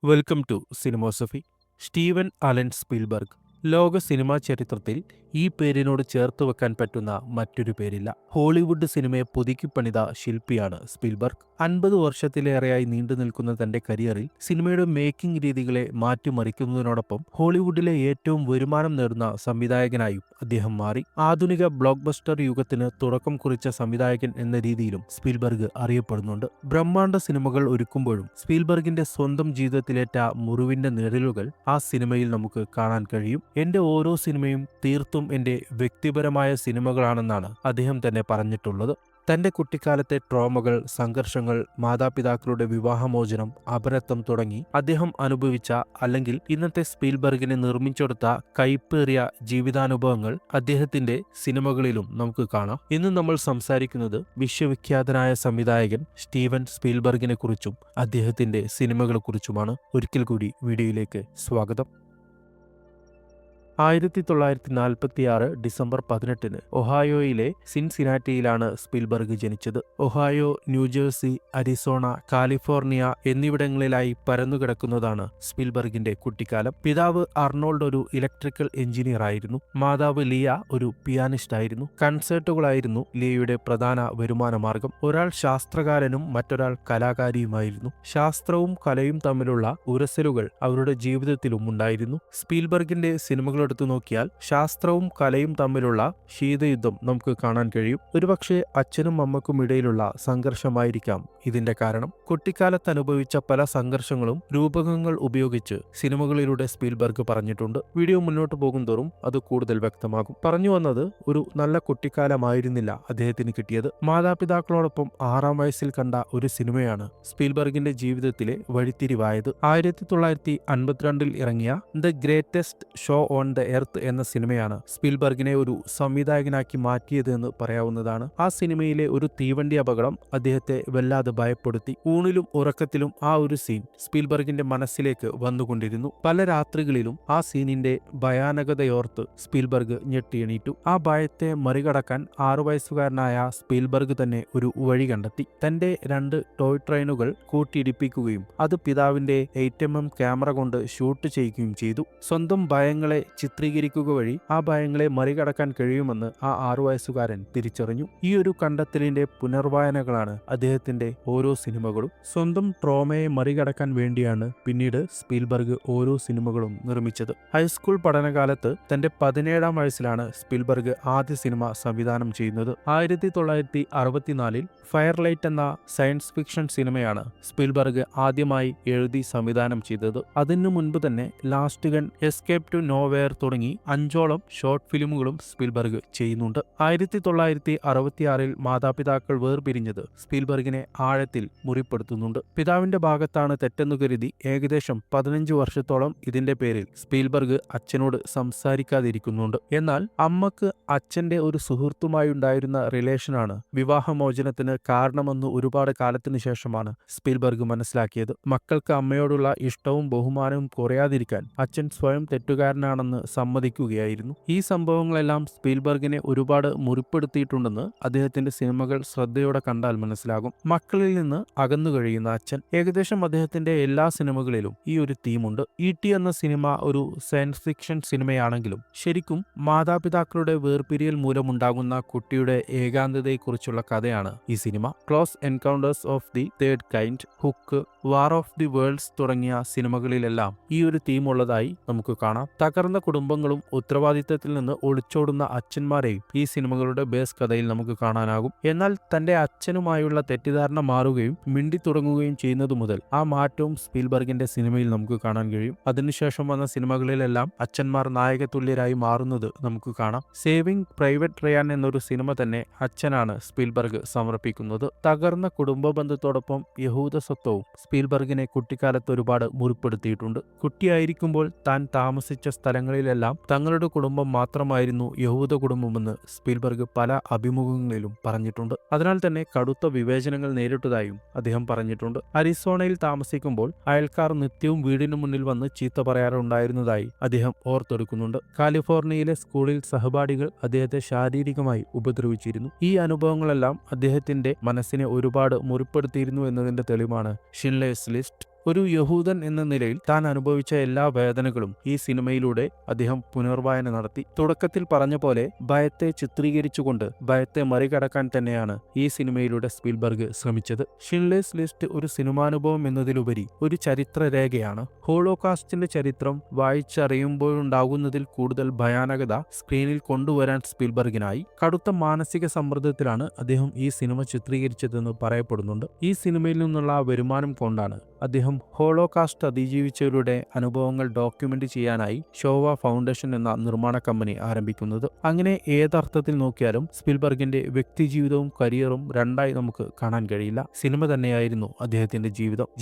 Welcome to Cinemosophy. Steven Allan Spielberg. ലോക cinema ചരിത്രത്തിൽ ഈ പേരിനോട് ചേർത്ത് വെക്കാൻ പറ്റുന്ന മറ്റൊരു പേരില്ല. ഹോളിവുഡ് സിനിമയെ പുതുക്കിപ്പണിത ശില്പിയാണ് സ്പീൽബർഗ്. 50 വർഷത്തിലേറെയായി നീണ്ടു നിൽക്കുന്ന തന്റെ കരിയറിൽ സിനിമയുടെ മേക്കിംഗ് രീതികളെ മാറ്റിമറിക്കുന്നതിനോടൊപ്പം ഹോളിവുഡിലെ ഏറ്റവും വരുമാനം നേടുന്ന സംവിധായകനായും അദ്ദേഹം മാറി. ആധുനിക ബ്ലോക്ക് ബസ്റ്റർ യുഗത്തിന് തുടക്കം കുറിച്ച സംവിധായകൻ എന്ന രീതിയിലും സ്പീൽബർഗ് അറിയപ്പെടുന്നുണ്ട്. ബ്രഹ്മാണ്ഡ സിനിമകൾ ഒരുക്കുമ്പോഴും സ്പീൽബർഗിന്റെ സ്വന്തം ജീവിതത്തിലേറ്റ മുറിവിന്റെ നിഴലുകൾ ആ സിനിമയിൽ നമുക്ക് കാണാൻ കഴിയും. എന്റെ ഓരോ സിനിമയും തീർത്തും എന്റെ വ്യക്തിപരമായ സിനിമകളാണെന്നാണ് അദ്ദേഹം തന്നെ പറഞ്ഞിട്ടുള്ളത്. തന്റെ കുട്ടിക്കാലത്തെ ട്രോമകൾ, സംഘർഷങ്ങൾ, മാതാപിതാക്കളുടെ വിവാഹമോചനം, അപരത്വം തുടങ്ങി അദ്ദേഹം അനുഭവിച്ച അല്ലെങ്കിൽ ഇന്നത്തെ സ്പീൽബർഗിനെ നിർമ്മിച്ചെടുത്ത കൈപ്പേറിയ ജീവിതാനുഭവങ്ങൾ അദ്ദേഹത്തിന്റെ സിനിമകളിലും നമുക്ക് കാണാം. ഇന്ന് നമ്മൾ സംസാരിക്കുന്നത് വിശ്വവിഖ്യാതനായ സംവിധായകൻ സ്റ്റീവൻ സ്പീൽബർഗിനെ കുറിച്ചും അദ്ദേഹത്തിന്റെ സിനിമകളെക്കുറിച്ചുമാണ്. ഒരിക്കൽ കൂടി വീഡിയോയിലേക്ക് സ്വാഗതം. 1946 ഡിസംബർ 18 ഒഹായോയിലെ സിൻസിനാറ്റിയിലാണ് സ്പീൽബർഗ് ജനിച്ചത്. ഒഹായോ, ന്യൂജേഴ്സി, അരിസോണ, കാലിഫോർണിയ എന്നിവിടങ്ങളിലായി പരന്നുകിടക്കുന്നതാണ് സ്പീൽബർഗിന്റെ കുട്ടിക്കാലം. പിതാവ് അർണോൾഡ് ഒരു ഇലക്ട്രിക്കൽ എഞ്ചിനീയർ ആയിരുന്നു. മാതാവ് ലിയ ഒരു പിയാനിസ്റ്റ് ആയിരുന്നു. കൺസേർട്ടുകളായിരുന്നു ലിയയുടെ പ്രധാന വരുമാന മാർഗം. ഒരാൾ ശാസ്ത്രകാരനും മറ്റൊരാൾ കലാകാരിയുമായിരുന്നു. ശാസ്ത്രവും കലയും തമ്മിലുള്ള ഉരസലുകൾ അവരുടെ ജീവിതത്തിലും ഉണ്ടായിരുന്നു. സ്പീൽബർഗിന്റെ സിനിമകൾ എടുത്തു നോക്കിയാൽ ശാസ്ത്രവും കലയും തമ്മിലുള്ള ശീതയുദ്ധം നമുക്ക് കാണാൻ കഴിയും. ഒരുപക്ഷെ അച്ഛനും അമ്മക്കും ഇടയിലുള്ള സംഘർഷമായിരിക്കാം ഇതിന്റെ കാരണം. കുട്ടിക്കാലത്ത് അനുഭവിച്ച പല സംഘർഷങ്ങളും രൂപകങ്ങൾ ഉപയോഗിച്ച് സിനിമകളിലൂടെ സ്പീൽബർഗ് പറഞ്ഞിട്ടുണ്ട്. വീഡിയോ മുന്നോട്ട് പോകുന്തോറും അത് കൂടുതൽ വ്യക്തമാകും. പറഞ്ഞു വന്നത്, ഒരു നല്ല കുട്ടിക്കാലമായിരുന്നില്ല അദ്ദേഹത്തിന് കിട്ടിയത്. മാതാപിതാക്കളോടൊപ്പം 6-ാം വയസ്സിൽ കണ്ട ഒരു സിനിമയാണ് സ്പീൽബർഗിന്റെ ജീവിതത്തിലെ വഴിത്തിരിവായത്. 1952 ഇറങ്ങിയ the greatest show on the earth എന്ന സിനിമയാണ് സ്പീൽബർഗിനെ ഒരു സംവിധായകനാക്കി മാറ്റിയത് എന്ന് പറയാവുന്നതാണ്. ആ സിനിമയിലെ ഒരു തീവണ്ടി അപകടം അദ്ദേഹത്തെ വല്ലാതെ ഭയപ്പെടുത്തി. ഊണിലും ഉറക്കത്തിലും ആ ഒരു സീൻ സ്പീൽബർഗിന്റെ മനസ്സിലേക്ക് വന്നുകൊണ്ടിരുന്നു. പല രാത്രികളിലും ആ സീനിന്റെ ഭയാനകതയോർത്ത് സ്പീൽബർഗ് ഞെട്ടിയെണീറ്റു. ആ ഭയത്തെ മറികടക്കാൻ 6 വയസ്സുകാരനായ സ്പീൽബർഗ് തന്നെ ഒരു വഴി കണ്ടെത്തി. തന്റെ 2 ടോയ് ട്രെയിനുകൾ കൂട്ടിയിടിപ്പിക്കുകയും അത് പിതാവിന്റെ 8mm ക്യാമറ കൊണ്ട് ഷൂട്ട് ചെയ്യുകയും ചെയ്തു. സ്വന്തം ഭയങ്ങളെ ചിത്രീകരിക്കുക വഴി ആ ഭയങ്ങളെ മറികടക്കാൻ കഴിയുമെന്ന് ആ 6 വയസ്സുകാരൻ തിരിച്ചറിഞ്ഞു. ഈ ഒരു കണ്ടെത്തലിന്റെ പുനർവായനകളാണ് അദ്ദേഹത്തിന്റെ ഓരോ സിനിമകളും. സ്വന്തം ട്രോമയെ മറികടക്കാൻ വേണ്ടിയാണ് പിന്നീട് സ്പീൽബർഗ് ഓരോ സിനിമകളും നിർമ്മിച്ചത്. ഹൈസ്കൂൾ പഠനകാലത്ത് തന്റെ 17-ാം വയസ്സിലാണ് സ്പീൽബർഗ് ആദ്യ സിനിമ സംവിധാനം ചെയ്യുന്നത്. 1964 ഫയർലൈറ്റ് എന്ന സയൻസ് ഫിക്ഷൻ സിനിമയാണ് സ്പീൽബർഗ് ആദ്യമായി എഴുതി സംവിധാനം ചെയ്തത്. അതിനു മുൻപ് തന്നെ Last Gun, Escape to Nowhere തുടങ്ങി 5ഓളം ഷോർട്ട് ഫിലിമുകളും സ്പീൽബർഗ് ചെയ്യുന്നുണ്ട്. 1966 മാതാപിതാക്കൾ വേർപിരിഞ്ഞത് സ്പീൽബർഗിനെ ആഴത്തിൽ മുറിപ്പെടുത്തുന്നുണ്ട്. പിതാവിന്റെ ഭാഗത്താണ് തെറ്റെന്നു കരുതി ഏകദേശം 15 വർഷത്തോളം ഇതിന്റെ പേരിൽ സ്പീൽബർഗ് അച്ഛനോട് സംസാരിക്കാതിരിക്കുന്നുണ്ട്. എന്നാൽ അമ്മക്ക് അച്ഛന്റെ ഒരു സുഹൃത്തുമായി ഉണ്ടായിരുന്ന റിലേഷനാണ് വിവാഹമോചനത്തിന് കാരണമെന്ന് ഒരുപാട് കാലത്തിനു ശേഷമാണ് സ്പീൽബർഗ് മനസ്സിലാക്കിയത്. മക്കൾക്ക് അമ്മയോടുള്ള ഇഷ്ടവും ബഹുമാനവും കുറയാതിരിക്കാൻ അച്ഛൻ സ്വയം തെറ്റുകാരനാണെന്ന് സമ്മതിക്കുകയായിരുന്നു. ഈ സംഭവങ്ങളെല്ലാം സ്പീൽബർഗിനെ ഒരുപാട് മുറിപ്പെടുത്തിയിട്ടുണ്ടെന്ന് അദ്ദേഹത്തിന്റെ സിനിമകൾ ശ്രദ്ധയോടെ കണ്ടാൽ മനസ്സിലാകും. മക്കളിൽ നിന്ന് അകന്നു കഴിയുന്ന അച്ഛൻ. ഏകദേശം അദ്ദേഹത്തിന്റെ എല്ലാ സിനിമകളിലും ഈ ഒരു തീമുണ്ട്. E.T. എന്ന സിനിമ ഒരു സയൻസ് ഫിക്ഷൻ സിനിമയാണെങ്കിലും ശരിക്കും മാതാപിതാക്കളുടെ വേർപിരിയൽ മൂലമുണ്ടാകുന്ന കുട്ടിയുടെ ഏകാന്തതയെക്കുറിച്ചുള്ള കഥയാണ് ഈ cinema. Close encounters of the third kind, hook, war of the worlds തുടങ്ങിയ സിനിമകളിലെല്ലാം ഈ ഒരു തീമുള്ളതായി നമുക്ക് കാണാം. തകർന്ന കുടുംബങ്ങളും ഉത്തരവാദിത്തത്തിൽ നിന്ന് ഒളിച്ചോടുന്ന അച്ഛന്മാരെയും ഈ സിനിമകളുടെ ബേസ് കഥയിൽ നമുക്ക് കാണാനാകും. എന്നാൽ തന്റെ അച്ഛനുമായുള്ള തെറ്റിദ്ധാരണ മാറുകയും മിണ്ടി തുടങ്ങുകയും ചെയ്യുന്നതു മുതൽ ആ മാറ്റവും സ്പീൽബർഗിന്റെ സിനിമയിൽ നമുക്ക് കാണാൻ കഴിയും. അതിനുശേഷം വന്ന സിനിമകളിലെല്ലാം അച്ഛന്മാർ നായകതുല്യരായി മാറുന്നത് നമുക്ക് കാണാം. സേവിംഗ് പ്രൈവറ്റ് റയാൻ എന്നൊരു സിനിമ തന്നെ അച്ഛനാണ് സ്പീൽബർഗ് സമർപ്പിക്കുന്നത്. തകർന്ന കുടുംബ ബന്ധത്തോടൊപ്പം യഹൂദ സ്വത്വവും സ്പീൽബർഗിനെ കുട്ടിക്കാലത്ത് ഒരുപാട് മുറിപ്പെടുത്തിയിട്ടുണ്ട്. കുട്ടിയായിരിക്കുമ്പോൾ താൻ താമസിച്ച സ്ഥലങ്ങളിലെല്ലാം തങ്ങളുടെ കുടുംബം മാത്രമായിരുന്നു യഹൂദ കുടുംബമെന്ന് സ്പീൽബർഗ് പല അഭിമുഖങ്ങളിലും പറഞ്ഞിട്ടുണ്ട്. അതിനാൽ തന്നെ കടുത്ത വിവേചനങ്ങൾ നേരിട്ടതായും അദ്ദേഹം പറഞ്ഞിട്ടുണ്ട്. അരിസോണയിൽ താമസിക്കുമ്പോൾ അയൽക്കാർ നിത്യവും വീടിനു മുന്നിൽ വന്ന് ചീത്ത പറയാറുണ്ടായിരുന്നതായി അദ്ദേഹം ഓർത്തെടുക്കുന്നുണ്ട്. കാലിഫോർണിയയിലെ സ്കൂളിൽ സഹപാഠികൾ അദ്ദേഹത്തെ ശാരീരികമായി ഉപദ്രവിച്ചിരുന്നു. ഈ അനുഭവങ്ങളെല്ലാം അദ്ദേഹത്തിന്റെ മനസ്സിനെ ഒരുപാട് മുറിപ്പെടുത്തിയിരുന്നു എന്നതിന്റെ തെളിവാണ് ഷിൻലേഴ്സ് ലിസ്റ്റ്. ഒരു യഹൂദൻ എന്ന നിലയിൽ താൻ അനുഭവിച്ച എല്ലാ വേദനകളും ഈ സിനിമയിലൂടെ അദ്ദേഹം പുനർവായന നടത്തി. തുടക്കത്തിൽ പറഞ്ഞ പോലെ ഭയത്തെ ചിത്രീകരിച്ചുകൊണ്ട് ഭയത്തെ മറികടക്കാൻ തന്നെയാണ് ഈ സിനിമയിലൂടെ സ്പീൽബർഗ് ശ്രമിച്ചത്. ഷിൻലേഴ്സ് ലിസ്റ്റ് ഒരു സിനിമാനുഭവം എന്നതിലുപരി ഒരു ചരിത്രരേഖയാണ്. ഹോളോകാസ്റ്റിന്റെ ചരിത്രം വായിച്ചറിയുമ്പോഴുണ്ടാകുന്നതിൽ കൂടുതൽ ഭയാനകത സ്ക്രീനിൽ കൊണ്ടുവരാൻ സ്പീൽബർഗിനായി. കടുത്ത മാനസിക സമ്മർദ്ദത്തിലാണ് അദ്ദേഹം ഈ സിനിമ ചിത്രീകരിച്ചതെന്ന് പറയപ്പെടുന്നുണ്ട്. ഈ സിനിമയിൽ നിന്നുള്ള വരുമാനം കൊണ്ടാണ് അദ്ദേഹം ഹോളോകാസ്റ്റ് അതിജീവിച്ചവരുടെ അനുഭവങ്ങൾ ഡോക്യുമെന്റ് ചെയ്യാനായി ഷോവ ഫൗണ്ടേഷൻ എന്ന നിർമ്മാണ കമ്പനി ആരംഭിക്കുന്നത്. അങ്ങനെ ഏതർത്ഥത്തിൽ നോക്കിയാലും സ്പീൽബർഗിന്റെ വ്യക്തിജീവിതവും കരിയറും രണ്ടായി നമുക്ക് കാണാൻ കഴിയില്ല. സിനിമ തന്നെയായിരുന്നു അദ്ദേഹത്തിന്റെ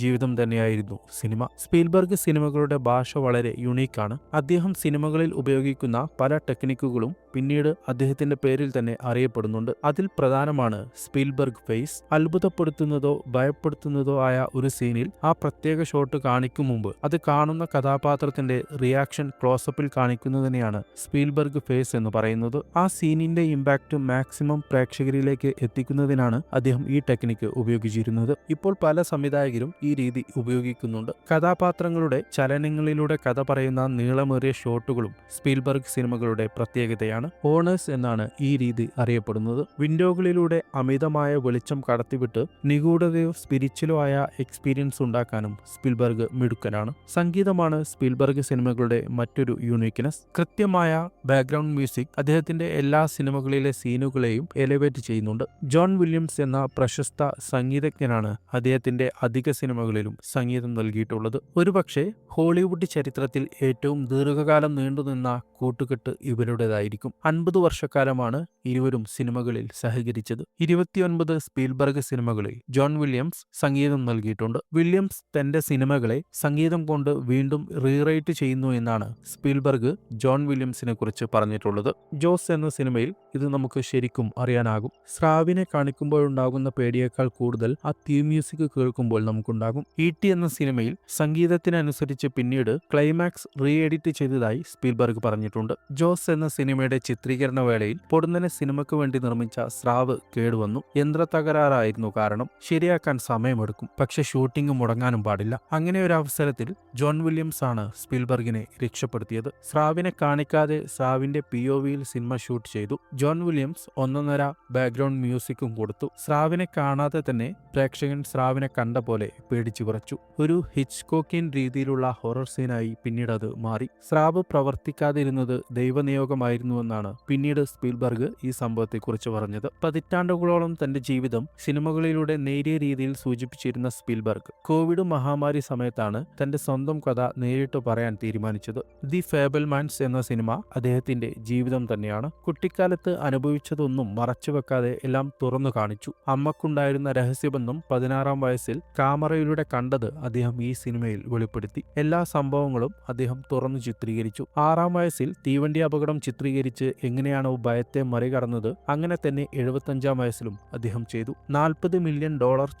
ജീവിതം തന്നെയായിരുന്നു സിനിമ. സ്പീൽബർഗ് സിനിമകളുടെ ഭാഷ വളരെ യുണീക്കാണ്. അദ്ദേഹം സിനിമകളിൽ ഉപയോഗിക്കുന്ന പല ടെക്നിക്കുകളും പിന്നീട് അദ്ദേഹത്തിന്റെ പേരിൽ തന്നെ അറിയപ്പെടുന്നുണ്ട്. അതിൽ പ്രധാനമാണ് സ്പീൽബർഗ് ഫേസ്. അത്ഭുതപ്പെടുത്തുന്നതോ ഭയപ്പെടുത്തുന്നതോ ആയ ഒരു സീനിൽ ആ പ്രത്യേക ഷോട്ട് കാണിക്കും മുമ്പ് അത് കാണുന്ന കഥാപാത്രത്തിന്റെ റിയാക്ഷൻ ക്ലോസപ്പിൽ കാണിക്കുന്നതിനെയാണ് സ്പീൽബർഗ് ഫേസ് എന്ന് പറയുന്നത്. ആ സീനിന്റെ ഇമ്പാക്ട് മാക്സിമം പ്രേക്ഷകരിലേക്ക് എത്തിക്കുന്നതിനാണ് അദ്ദേഹം ഈ ടെക്നിക്ക് ഉപയോഗിച്ചിരുന്നത്. ഇപ്പോൾ പല സംവിധായകരും ഈ രീതി ഉപയോഗിക്കുന്നുണ്ട്. കഥാപാത്രങ്ങളുടെ ചലനങ്ങളിലൂടെ കഥ പറയുന്ന നീളമേറിയ ഷോട്ടുകളും സ്പീൽബർഗ് സിനിമകളുടെ പ്രത്യേകതയാണ്. ഓണേഴ്സ് എന്നാണ് ഈ രീതി അറിയപ്പെടുന്നത്. വിൻഡോകളിലൂടെ അമിതമായ വെളിച്ചം കടത്തിവിട്ട് നിഗൂഢതയോ സ്പിരിച്വലോ ആയ എക്സ്പീരിയൻസ് ഉണ്ടാക്കാനും സ്പീൽബർഗ് മിടുക്കനാണ്. സംഗീതമാണ് സ്പീൽബർഗ് സിനിമകളുടെ മറ്റൊരു യൂണിക്നെസ്. കൃത്യമായ ബാക്ക്ഗ്രൗണ്ട് മ്യൂസിക് അദ്ദേഹത്തിന്റെ എല്ലാ സിനിമകളിലെ സീനുകളെയും എലിവേറ്റ് ചെയ്യുന്നുണ്ട്. ജോൺ വില്യംസ് എന്ന പ്രശസ്ത സംഗീതജ്ഞനാണ് അദ്ദേഹത്തിന്റെ അധിക സിനിമകളിലും സംഗീതം നൽകിയിട്ടുള്ളത്. ഒരുപക്ഷെ ഹോളിവുഡ് ചരിത്രത്തിൽ ഏറ്റവും ദീർഘകാലം നീണ്ടുനിന്ന കൂട്ടുകെട്ട് ഇവരുടേതായിരിക്കും. 50 വർഷക്കാലമാണ് ഇരുവരും സിനിമകളിൽ സഹകരിച്ചത്. 29 സ്പീൽബർഗ് സിനിമകളിൽ ജോൺ വില്യംസ് സംഗീതം നൽകിയിട്ടുണ്ട്. വില്യംസ് തന്റെ സിനിമകളെ സംഗീതം കൊണ്ട് വീണ്ടും റീറൈറ്റ് ചെയ്യുന്നു എന്നാണ് സ്പീൽബർഗ് ജോൺ വില്യംസിനെ കുറിച്ച് പറഞ്ഞിട്ടുള്ളത്. ജോസ് എന്ന സിനിമയിൽ ഇത് നമുക്ക് ശരിക്കും അറിയാനാകും. സ്രാവിനെ കാണിക്കുമ്പോഴുണ്ടാകുന്ന പേടിയേക്കാൾ കൂടുതൽ ആ തീം മ്യൂസിക് കേൾക്കുമ്പോൾ നമുക്കുണ്ടാകും. E.T. എന്ന സിനിമയിൽ സംഗീതത്തിനനുസരിച്ച് പിന്നീട് ക്ലൈമാക്സ് റീ എഡിറ്റ് ചെയ്തതായി സ്പീൽബർഗ് പറഞ്ഞിട്ടുണ്ട്. ജോസ് എന്ന സിനിമയുടെ ചിത്രീകരണ വേളയിൽ പൊടുന്നനെ സിനിമയ്ക്ക് വേണ്ടി നിർമ്മിച്ച സ്രാവ് കേടുവന്നു. യന്ത്ര തകരാറായിരുന്നു കാരണം. ശരിയാക്കാൻ സമയമെടുക്കും, പക്ഷെ ഷൂട്ടിംഗ് മുടങ്ങാനും പാടില്ല. അങ്ങനെ ഒരു അവസരത്തിൽ ജോൺ വില്യംസ് ആണ് സ്പീൽബർഗിനെ രക്ഷപ്പെടുത്തിയത്. സ്രാവിനെ കാണിക്കാതെ സ്രാവിന്റെ POVയിൽ സിനിമ ഷൂട്ട് ചെയ്തു. ജോൺ വില്യംസ് 1.5 ബാക്ക്ഗ്രൗണ്ട് മ്യൂസിക്കും കൊടുത്തു. സ്രാവിനെ കാണാതെ തന്നെ പ്രേക്ഷകൻ സ്രാവിനെ കണ്ട പോലെ പേടിച്ചു വിറച്ചു. ഒരു ഹിച്ച്കോക്കിൻ രീതിയിലുള്ള ഹൊറർ സീനായി പിന്നീട് അത് മാറി. സ്രാവ് പ്രവർത്തിക്കാതിരുന്നത് ദൈവനിയോഗമായിരുന്നുവെന്നാണ് പിന്നീട് സ്പീൽബർഗ് ഈ സംഭവത്തെക്കുറിച്ച് പറഞ്ഞത്. പതിറ്റാണ്ടുകളോളം തന്റെ ജീവിതം സിനിമകളിലൂടെ നേരിയ രീതിയിൽ സൂചിപ്പിച്ചിരുന്ന സ്പീൽബർഗ് കോവിഡ് മഹാമാരി സമയത്താണ് തന്റെ സ്വന്തം കഥ നേരിട്ട് പറയാൻ തീരുമാനിച്ചത്. ദി ഫേബിൾമാൻസ് എന്ന സിനിമ അദ്ദേഹത്തിന്റെ ജീവിതം തന്നെയാണ്. കുട്ടിക്കാലത്ത് അനുഭവിച്ചതൊന്നും മറച്ചുവെക്കാതെ എല്ലാം തുറന്നു കാണിച്ചു. അമ്മക്കുണ്ടായിരുന്ന രഹസ്യബന്ധം 16-ാം വയസ്സിൽ ക്യാമറയിലൂടെ കണ്ടത് അദ്ദേഹം ഈ സിനിമയിൽ വെളിപ്പെടുത്തി. എല്ലാ സംഭവങ്ങളും അദ്ദേഹം തുറന്നു ചിത്രീകരിച്ചു. 6-ാം വയസ്സിൽ തീവണ്ടി അപകടം ചിത്രീകരിച്ച് എങ്ങനെയാണോ ഭയത്തെ മറികടന്നത് അങ്ങനെ തന്നെ 75-ാം വയസ്സിലും അദ്ദേഹം ചെയ്തു. $40 മില്യൺ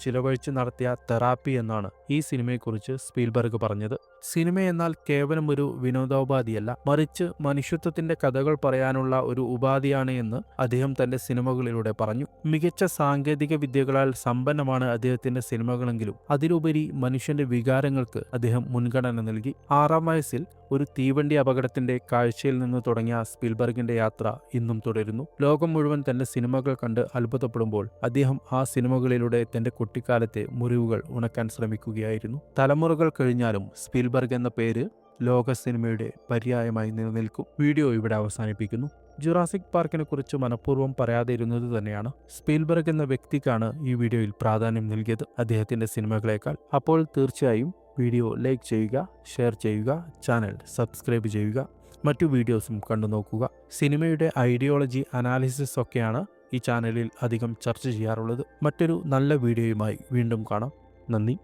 ചിലവഴിച്ച് നടത്തിയ തെറാപ്പി എന്നാണ് ഈ സിനിമയെക്കുറിച്ച് സ്പീൽബർഗ് പറഞ്ഞത്. സിനിമ എന്നാൽ കേവലം ഒരു വിനോദോപാധിയല്ല, മറിച്ച് മനുഷ്യത്വത്തിന്റെ കഥകൾ പറയാനുള്ള ഒരു ഉപാധിയാണ് എന്ന് അദ്ദേഹം തന്റെ സിനിമകളിലൂടെ പറഞ്ഞു. മികച്ച സാങ്കേതിക വിദ്യകളാൽ സമ്പന്നമാണ് അദ്ദേഹത്തിന്റെ സിനിമകളെങ്കിലും അതിലുപരി മനുഷ്യന്റെ വികാരങ്ങൾക്ക് അദ്ദേഹം മുൻഗണന നൽകി. 6-ാം വയസ്സിൽ ഒരു തീവണ്ടി അപകടത്തിന്റെ കാഴ്ചയിൽ നിന്ന് തുടങ്ങിയ സ്പീൽബർഗിന്റെ യാത്ര ഇന്നും തുടരുന്നു. ലോകം മുഴുവൻ തന്റെ സിനിമകൾ കണ്ട് അത്ഭുതപ്പെടുമ്പോൾ അദ്ദേഹം ആ സിനിമകളിലൂടെ തന്റെ കുട്ടിക്കാലത്തെ മുറിവുകൾ ഉണക്കാൻ ശ്രമിക്കുകയായിരുന്നു. തലമുറകൾ കഴിഞ്ഞാലും സ്പീൽബർഗ് എന്ന പേര് ലോക സിനിമയുടെ പര്യായമായി നിലനിൽക്കും. വീഡിയോ ഇവിടെ അവസാനിപ്പിക്കുന്നു. ജുറാസിക് പാർക്കിനെ കുറിച്ച് മനഃപൂർവ്വം പറയാതെ ഇരുന്നത് തന്നെയാണ്. സ്പീൽബർഗ് എന്ന വ്യക്തിക്കാണ് ഈ വീഡിയോയിൽ പ്രാധാന്യം നൽകിയത് അദ്ദേഹത്തിന്റെ സിനിമകളേക്കാൾ. അപ്പോൾ തീർച്ചയായും വീഡിയോ ലൈക്ക് ചെയ്യുക, ഷെയർ ചെയ്യുക, ചാനൽ സബ്സ്ക്രൈബ് ചെയ്യുക, മറ്റു വീഡിയോസും കണ്ടു നോക്കുക. സിനിമയുടെ ഐഡിയോളജി അനാലിസിസ് ഒക്കെയാണ് ഈ ചാനലിൽ അധികം ചർച്ച ചെയ്യാറുള്ളത്. മറ്റൊരു നല്ല വീഡിയോയുമായി വീണ്ടും കാണാം. നന്ദി.